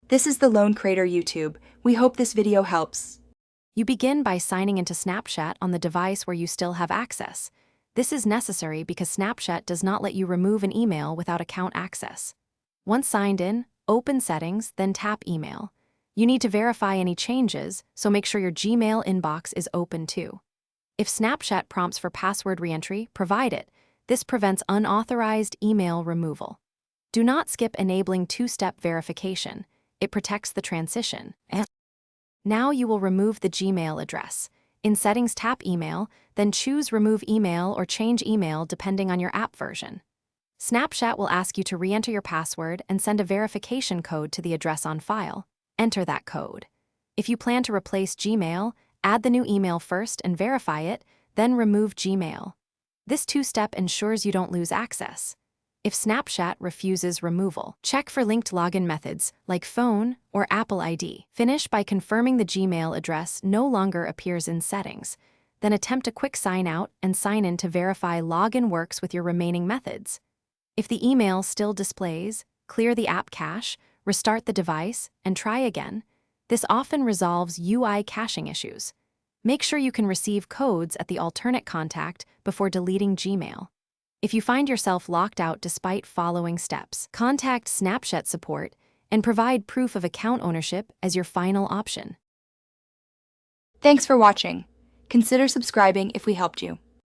This is the Lone Crater YouTube. We hope this video helps. You begin by signing into Snapchat on the device where you still have access. This is necessary because Snapchat does not let you remove an email without account access. Once signed in, open Settings, then tap Email. You need to verify any changes, so make sure your Gmail inbox is open too. If Snapchat prompts for password reentry, provide it. This prevents unauthorized email removal. Do not skip enabling two-step verification. It protects the transition. Now you will remove the Gmail address. In Settings, tap Email, then choose Remove Email or Change Email depending on your app version. Snapchat will ask you to re-enter your password and send a verification code to the address on file. Enter that code. If you plan to replace Gmail, add the new email first and verify it, then remove Gmail. This two-step ensures you don't lose access. If Snapchat refuses removal, check for linked login methods like phone or Apple ID. Finish by confirming the Gmail address no longer appears in Settings. Then attempt a quick sign out and sign in to verify login works with your remaining methods. If the email still displays, clear the app cache, restart the device, and try again. This often resolves UI caching issues. Make sure you can receive codes at the alternate contact before deleting Gmail. If you find yourself locked out despite following steps, contact Snapchat support and provide proof of account ownership as your final option. Thanks for watching. Consider subscribing if we helped you.